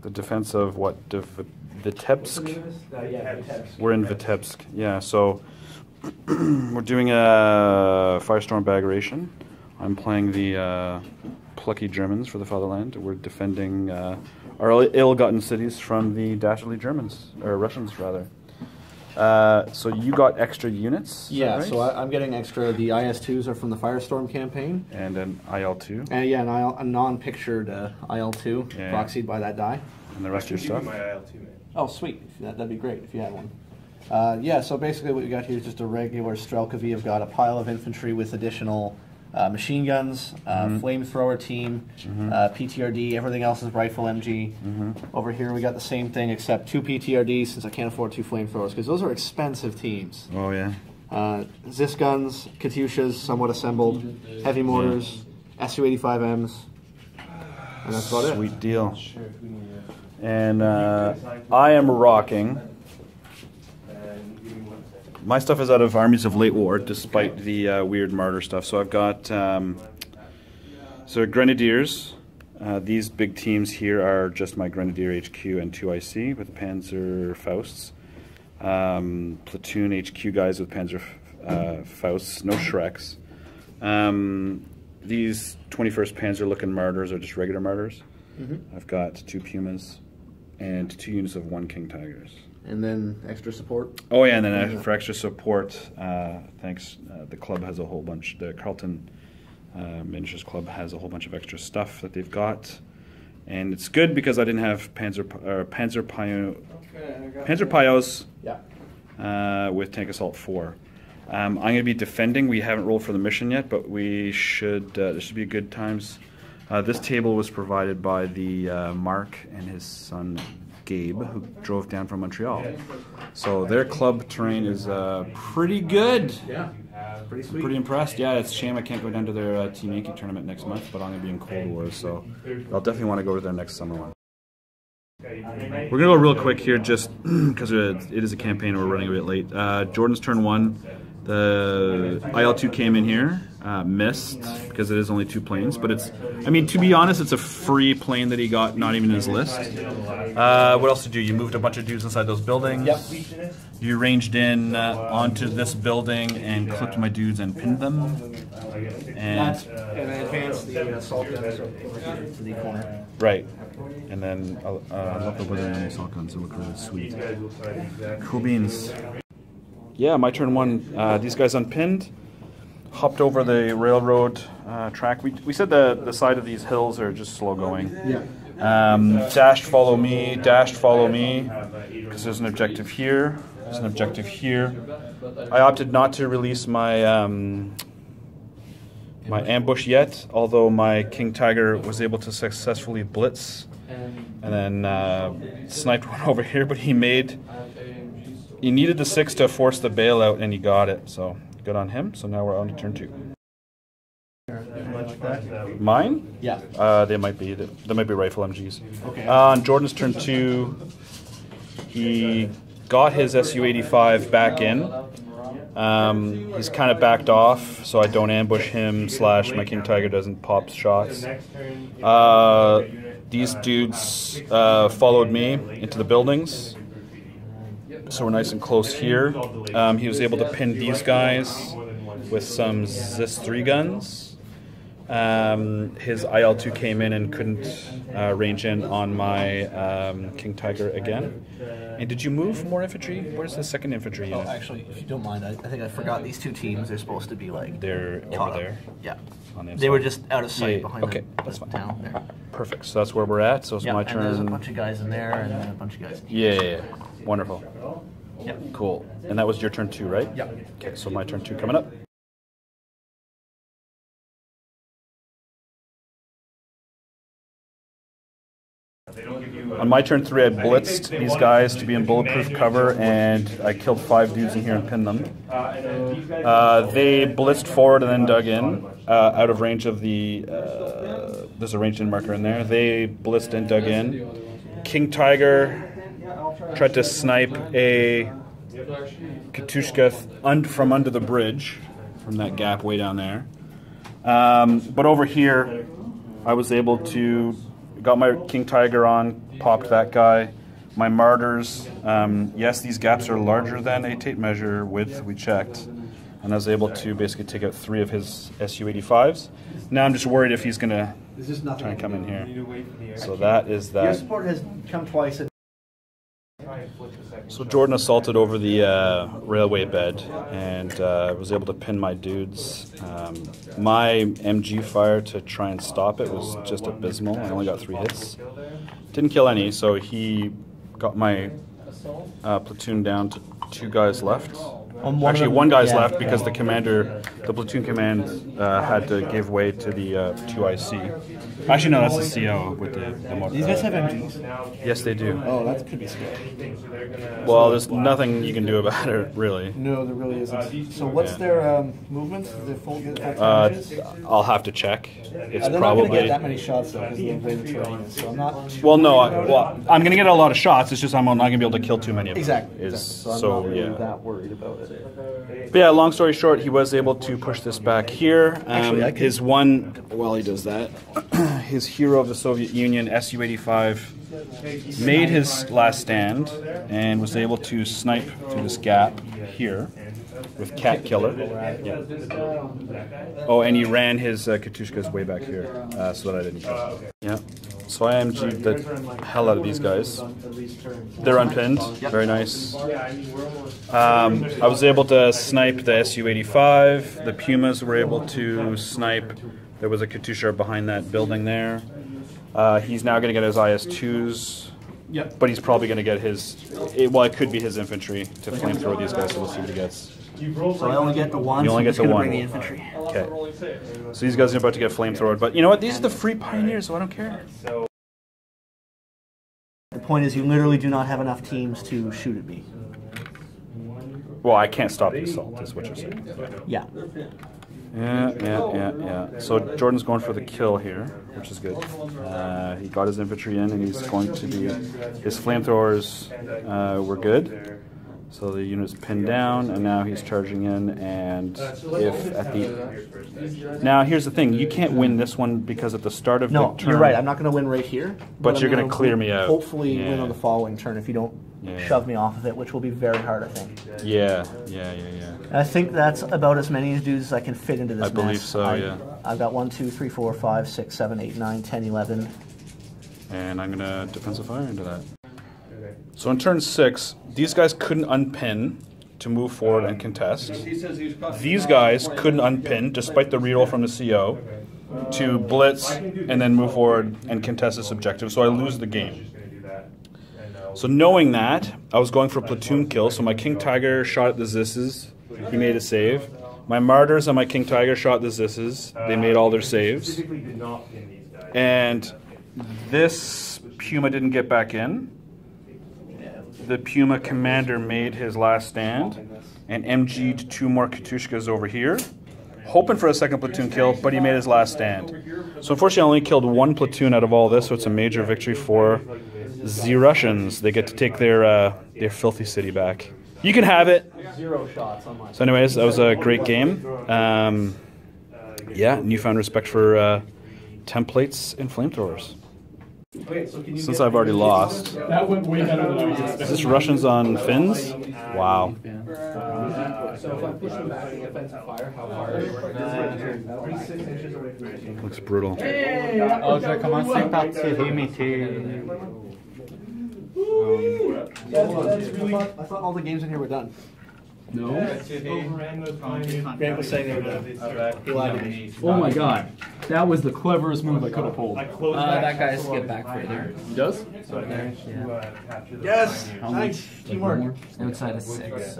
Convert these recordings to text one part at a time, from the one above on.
The defense of what? Vitebsk? Yeah, Vitebsk. We're in Vitebsk. Yeah, so we're doing a Firestorm Bagration. I'm playing the plucky Germans for the fatherland. We're defending our ill-gotten cities from the dastardly Germans, or Russians rather. So you got extra units? Yeah, right? so I'm getting extra. The IS-2s are from the Firestorm campaign. And an IL-2? And yeah, a non-pictured IL-2, proxied by that die. And the rest of your stuff? My IL-2, man. Oh, sweet. That'd be great if you had one. Yeah, so basically what we got here is just a regular Strelka. I've got a pile of infantry with additional machine guns, flamethrower team, PTRD, everything else is rifle MG. Over here we got the same thing except 2 PTRDs since I can't afford 2 flamethrowers because those are expensive teams. Oh, yeah. Zis guns, Katyushas, somewhat assembled, heavy mortars, Su-85Ms, and that's about it. Sweet deal. And I am rocking. My stuff is out of Armies of Late War, despite the weird martyr stuff. So I've got Grenadiers. These big teams here are just my Grenadier HQ and 2 IC with Panzer Fausts. Platoon HQ guys with Panzer Fausts, no Shreks. These 21st Panzer looking martyrs are just regular martyrs. I've got 2 Pumas and 2 units of 1 King Tigers. And then extra support? Oh yeah, and then for extra support, thanks, the club has a whole bunch, the Carleton Miniatures Club has a whole bunch of extra stuff that they've got. And it's good because I didn't have Panzer Pios with Tank Assault 4. I'm going to be defending. We haven't rolled for the mission yet, but we should. This should be good times. This table was provided by the Marc and his son Gabe, who drove down from Montreal. So their club terrain is pretty good. Yeah, pretty sweet. Pretty impressed. Yeah, it's a shame I can't go down to their Team Yankee tournament next month, but I'm going to be in Cold War, so I'll definitely want to go to their next summer one. We're going to go real quick here just because it is a campaign and we're running a bit late. Jordan's turn 1. The IL-2 came in here, missed because it is only 2 planes, but it's, I mean, to be honest, it's a free plane that he got, not even in his list. What else did you do? You moved a bunch of dudes inside those buildings. Yep. You ranged in onto this building and clipped my dudes and pinned them. And then advanced the assault guns over here to the corner. Right. And then I love the weather in the assault guns. They look really sweet. Cool beans. Yeah, my turn 1. These guys unpinned, hopped over the railroad track. We said the side of these hills are just slow going. Yeah. Dashed follow me, because there's an objective here. There's an objective here. I opted not to release my my ambush yet, although my King Tiger was able to successfully blitz and then sniped one over here, but he needed the 6 to force the bailout, and he got it. So good on him. So now we're on to turn 2. Mine? Yeah. They might be. They might be rifle MGs. Okay. On Jordan's turn 2, he got his Su-85 back in. He's kind of backed off, so I don't ambush him / my King Tiger doesn't pop shots. These dudes followed me into the buildings. So we're nice and close here. He was able to pin these guys with some Zis-3 guns. His IL-2 came in and couldn't range in on my King Tiger again. And did you move more infantry? Where's the 2nd infantry unit? Oh, actually, if you don't mind, I think I forgot these 2 teams. They're supposed to be like... They're over there? Yeah. On the they were just out of sight behind that's the fine. town there. Perfect. So that's where we're at. So it's my turn. And there's a bunch of guys in there and then a bunch of guys in here. Yeah. Wonderful. Yep. Cool. And that was your turn 2, right? Yep. Okay, so my turn 2 coming up. On my turn 3, I blitzed these guys to be in bulletproof cover, and I killed 5 dudes in here and pinned them. They blitzed forward and then dug in, out of range of the... there's a ranged in marker in there. They blitzed and dug in. King Tiger tried to snipe a Katyushka from under the bridge, from that gap way down there. But over here, I was able to got my King Tiger on, popped that guy. My Martyrs, yes, these gaps are larger than a tape measure width, we checked. And I was able to basically take out 3 of his SU-85s. Now I'm just worried if he's going to try and come in here. So that is that. Your support has come twice. So Jordan assaulted over the railway bed and was able to pin my dudes. My MG fire to try and stop it was just abysmal. I only got 3 hits. Didn't kill any, so he got my platoon down to 2 guys left. Actually, 1 guy's left because the platoon command had to give way to the 2 IC. Actually, no, that's the CO with the motor. These guys have MGs? Yes, they do. Oh, that could be scary. Well, there's nothing you can do about it, really. No, there really isn't. So what's their movements? Their full I'll have to check. It's they're probably not going to get that many shots, though, because of the way the terrain is. So I'm not... Well, no, I'm going to get a lot of shots. It's just I'm not going to be able to kill too many of them. Exactly. So I'm not really that worried about it. But yeah, long story short, he was able to push this back here. Actually, his one, while he does that, his hero of the Soviet Union, Su-85, made his last stand and was able to snipe through this gap here with Cat Killer. Yeah. Oh, and he ran his Katushkas way back here so that I didn't kill him. Yeah. So I MG'd the hell out of these guys. They're unpinned. Very nice. I was able to snipe the Su-85. The Pumas were able to snipe. There was a Katusha behind that building there. He's now going to get his IS-2s. Yep. But he's probably going to get his... well, it could be his infantry to flamethrower these guys, so we'll see what he gets. So I only get the 1, you only get the 1. Bring the infantry. Okay. So these guys are about to get flamethrowered. But you know what? These are the free pioneers, so I don't care. The point is you literally do not have enough teams to shoot at me. Well, I can't stop the assault, is what you're saying. Yeah. Yeah. So Jordan's going for the kill here, which is good. He got his infantry in, and he's going to be... His flamethrowers were good. So the unit's pinned down, and now he's charging in, and if at the... Now, here's the thing. You can't win this one because at the start of the turn... No, you're right. I'm not going to win right here. But you're going to clear me out. Hopefully win on the following turn if you don't shove me off of it, which will be very hard, I think. Yeah. I think that's about as many dudes as I can fit into this I believe so, yeah. I've got 1, 2, 3, 4, 5, 6, 7, 8, 9, 10, 11. And I'm going to defensive fire into that. So in turn 6, these guys couldn't unpin to move forward and contest. These guys couldn't unpin, despite the reroll from the CO, to blitz and then move forward and contest this objective, so I lose the game. So knowing that, I was going for platoon kill, so my King Tiger shot at the Zisses. He made a save. My Martyrs and my King Tiger shot the Zisses. They made all their saves. And this Puma didn't get back in. The Puma commander made his last stand and MG'd 2 more Katushkas over here, hoping for a second platoon kill, but he made his last stand. So unfortunately I only killed 1 platoon out of all this, so it's a major victory for the Russians. They get to take their filthy city back. You can have it. 0 shots on my... So anyways, that was a great game. Yeah, newfound respect for templates and flamethrowers. Since I've already lost. That went way better than I was expecting. Is this Russians on Finns? Wow. Looks brutal. Oh, je commençais par tirer, mais I thought all the games in here were done. No. Grant was saying they were done. He lied to me. Oh my god. That was the cleverest move I could have pulled. that guy's skip back further. He does? Yes! Nice! Teamwork. Outside of 6.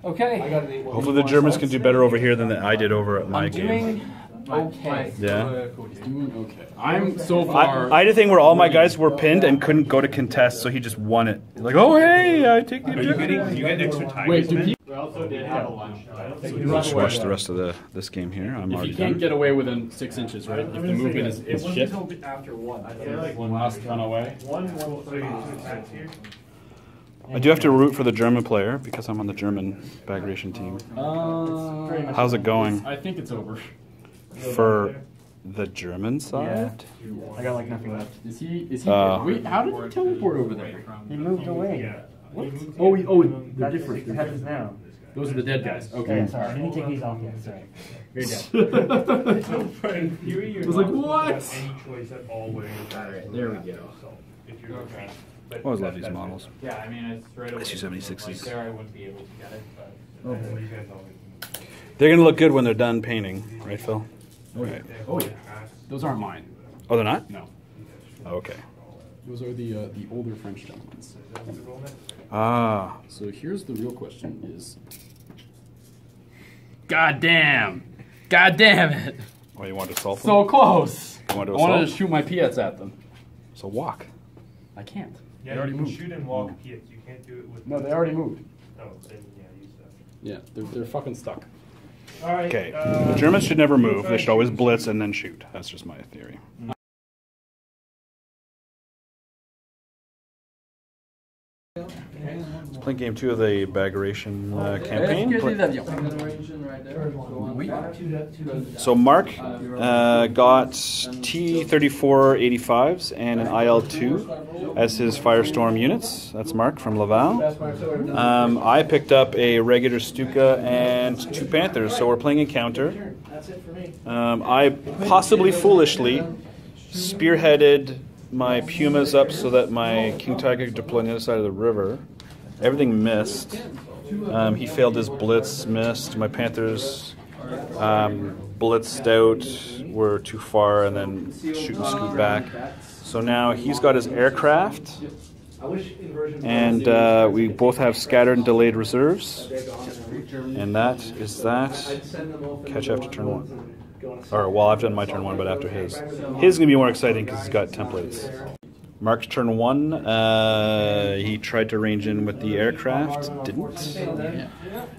Okay. Hopefully the Germans can do better over here than I did over at my game. Okay. Yeah. Doing okay. I'm so far. I had a thing where all my guys were pinned and couldn't go to contest, so he just won it. Like, oh hey, I take the objective. You get extra time. Wait, do people? We also did have a lunch. Let's watch the rest of this game here. I'm If already you can't done. get away within 6 inches, right? If the movement is shit. After 1. One last run away. I do have to root for the German player because I'm on the German Bagration team. How's it going? I think it's over. For The German side? I got like nothing left. Is he? Wait, how did he teleport over there? He moved away. What? They're different. What happens now? Those are the dead guys. Okay. Yeah, sorry. I didn't take these off yet. Sorry. You're dead. I was like, what? There we go. I always love these models. Yeah, I mean, it's right away. SU-76s. Like, there I wouldn't be able to get it, but you guys always. They're going to look good when they're done painting, right, Phil? Okay. Oh yeah. Those aren't mine. Oh, they're not? No. Okay. Those are the older French gentlemen. Ah. So here's the real question: is God damn it! Oh, you want to assault them? So close. You want to I wanted to assault? shoot my Piats at them. So walk. I can't. Yeah, They already you can moved. shoot and walk Piats. You can't do it with. No, they already moved. Oh, then yeah, use that. Yeah, they're fucking stuck. All right. Okay. The Germans should never move. They should always blitz and then shoot. That's just my theory. Let's play game 2 of the Bagration campaign. So Marc got T-3485s and an IL-2 as his Firestorm units. That's Marc from Laval. I picked up a regular Stuka and 2 Panthers, so we're playing Encounter. I possibly foolishly spearheaded my Pumas up so that my King Tiger could deploy on the other side of the river. Everything missed. He failed his blitz, missed. My Panthers blitzed out, were too far, and then shoot and scoot back. So now he's got his aircraft, and we both have scattered and delayed reserves. And that is that. Catch after turn 1. Or, well, I've done my turn 1, but after his. His is going to be more exciting because he's got templates. Marc's turn 1, he tried to range in with the aircraft, didn't. The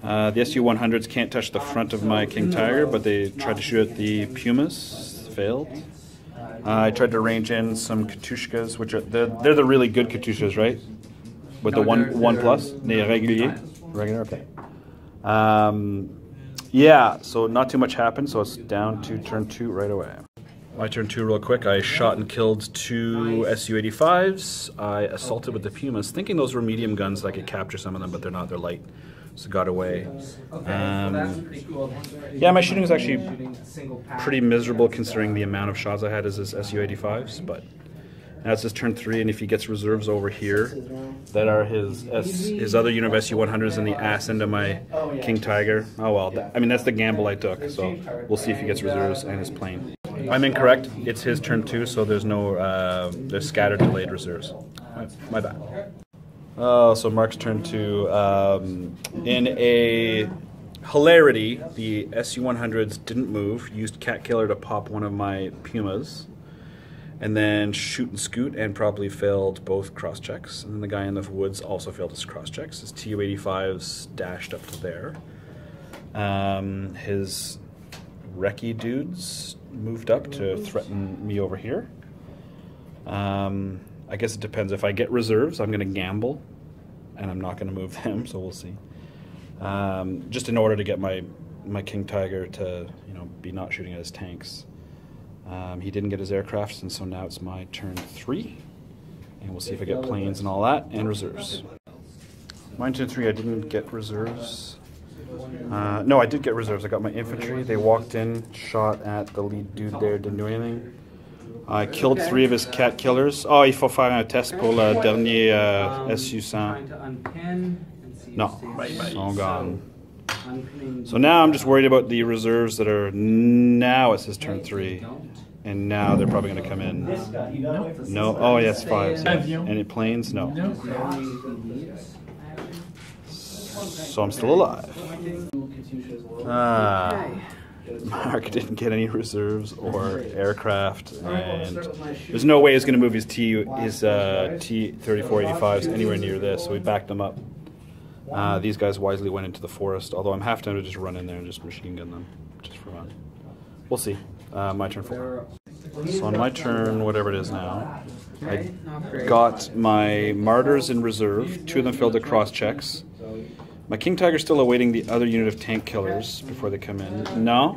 SU-100s can't touch the front of my King Tiger, but they tried to shoot at the Pumas, failed. I tried to range in some Katushkas, which are, they're the really good Katushkas, right? With the one plus? Les réguliers? Regular, okay. Yeah, so not too much happened, so it's down to turn 2 right away. My turn 2 real quick. I shot and killed 2 Su-85s. I assaulted with the Pumas, thinking those were medium guns, that I could capture some of them, but they're not, they're light. So got away. Yeah, my shooting was actually pretty miserable considering the amount of shots I had as his Su-85s, but now it's his turn 3, and if he gets reserves over here, that are his other unit of Su-100s in the ass end of my King Tiger. Oh well, I mean, that's the gamble I took, so we'll see if he gets reserves and his plane. I'm incorrect. It's his turn 2, so there's no there's scattered delayed reserves. My bad. So Marc's turn 2. In a hilarity, the Su-100s didn't move. Used Cat Killer to pop one of my Pumas, and then shoot and scoot, and probably failed both cross checks. And then the guy in the woods also failed his cross checks. His Tu-85s dashed up to there. His recce dudes moved up to threaten me over here. I guess it depends. If I get reserves, I'm going to gamble, and I'm not going to move them, so we'll see. Just in order to get my King Tiger to, be not shooting at his tanks. He didn't get his aircrafts, and so now it's my turn 3, and we'll see if I get planes and all that, and reserves. My turn 3, I didn't get reserves. No, I did get reserves. I got my infantry. They walked in, shot at the lead dude there, didn't do anything. I killed 3 of his cat killers. Oh, il faut faire un test pour le dernier SU-100. No, all gone. So now I'm just worried about the reserves that are, now it's his turn 3. And now they're probably going to come in. No, oh yes, 5s. Yeah. Any planes? No. So I'm still alive. Marc didn't get any reserves or aircraft, and there's no way he's going to move his T-3485s anywhere near this, so we backed them up. These guys wisely went into the forest, although I'm half tempted to just run in there and just machine gun them, just for fun. We'll see. My turn 4. So on my turn, whatever it is now, I got my Martyrs in reserve. 2 of them failed the cross checks. My King Tiger's still awaiting the other unit of tank killers before they come in. No?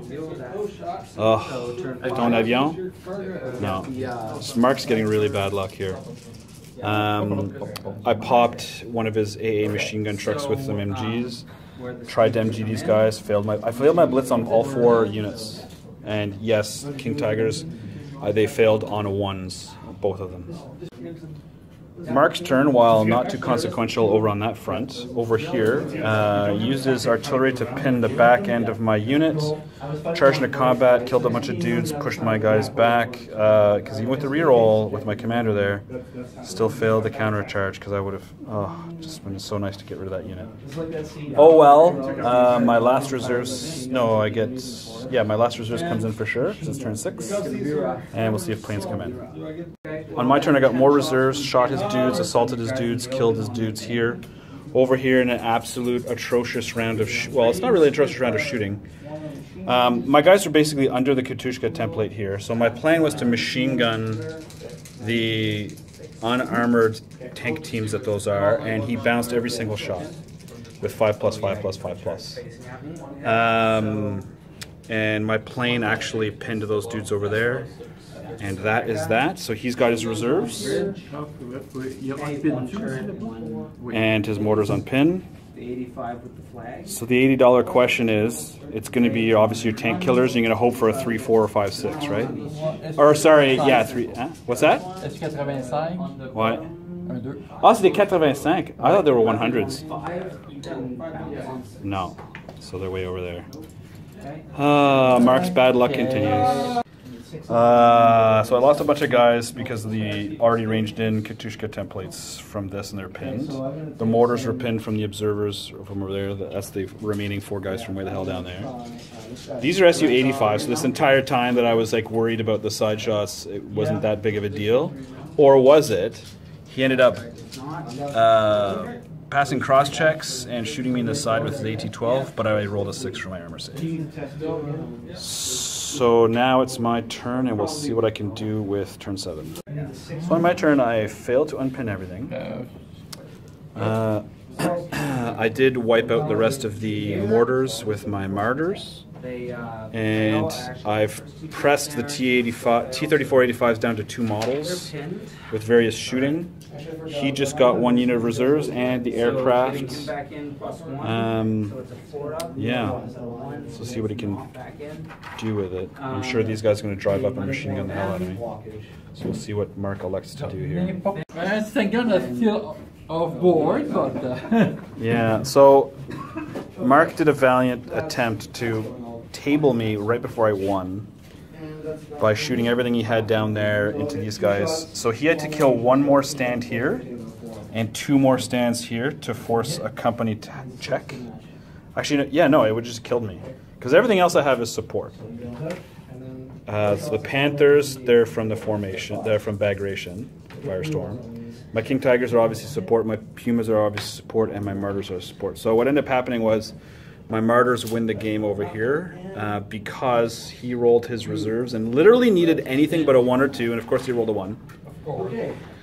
Oh, Ton Avion? No. Mark's getting really bad luck here. I popped one of his AA machine gun trucks with some MGs. Tried to MG these guys. I failed my blitz on all 4 units. And yes, King Tigers, they failed on ones, both of them. Mark's turn, while not too consequential over on that front, over here, used his artillery to pin the back end of my unit, charged into combat, killed a bunch of dudes, pushed my guys back, because even with the reroll with my commander there, still failed the counter-charge, because I would have, just been so nice to get rid of that unit. Oh well, my last reserves, my last reserves comes in for sure, because it's turn 6, and we'll see if planes come in. On my turn, I got more reserves, shot his dudes, assaulted his dudes, killed his dudes here. Over here in an absolute atrocious round of... well, it's not really an atrocious round of shooting. My guys are basically under the Katushka template here. So my plan was to machine gun the unarmored tank teams that those are, and he bounced every single shot with 5+, 5+, 5+. And my plane actually pinned those dudes over there. And that is that. So he's got his reserves. And his mortars on pin. So the $80 question is, it's going to be obviously your tank killers. You're going to hope for a 3, 4, or 5, 6, right? Or sorry, yeah, 3. What's that? What? Oh, c'est des 85. I thought they were 100s. No. So they're way over there. Mark's bad luck continues. So I lost a bunch of guys because of the already ranged in Katushka templates from this, and they're pinned. The mortars were pinned from the observers from over there. That's the remaining 4 guys from way the hell down there. These are Su-85, so this entire time that I was like worried about the side shots, it wasn't that big of a deal. Or was it? He ended up passing cross checks and shooting me in the side with his AT-12, but I rolled a 6 for my armor save. So now it's my turn, and we'll see what I can do with turn 7. So on my turn, I failed to unpin everything. I did wipe out the rest of the mortars with my martyrs, and I've pressed the T-34-85s down to 2 models with various shooting. He just got 1 unit of reserves and the aircraft. Yeah, so see what he can do with it. I'm sure these guys are going to drive up and machine gun the hell out of me. So we'll see what Mark elects to do here. Thank God that's still off board, but... Yeah, so Mark did a valiant attempt to table me right before I won by shooting everything he had down there into these guys. So he had to kill 1 more stand here and 2 more stands here to force a company check. Actually, yeah, no, it would just killed me. Because everything else I have is support. So the Panthers, they're from the formation, they're from Bagration, Firestorm. My King Tigers are obviously support, my Pumas are obviously support, and my Martyrs are support. So what ended up happening was my Martyrs win the game over here because he rolled his reserves and literally needed anything but a 1 or 2, and of course he rolled a 1.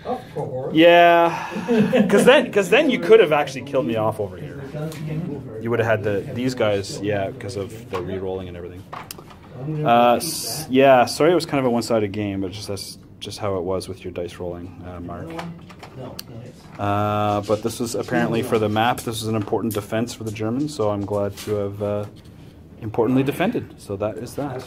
Of course. Yeah, because then you could have actually killed me off over here. You would have had these guys, yeah, because of the re-rolling and everything. Yeah, sorry it was kind of a one-sided game, but that's just how it was with your dice rolling, Mark. But this was apparently for the map. This was an important defense for the Germans, so I'm glad to have importantly defended. So that is that.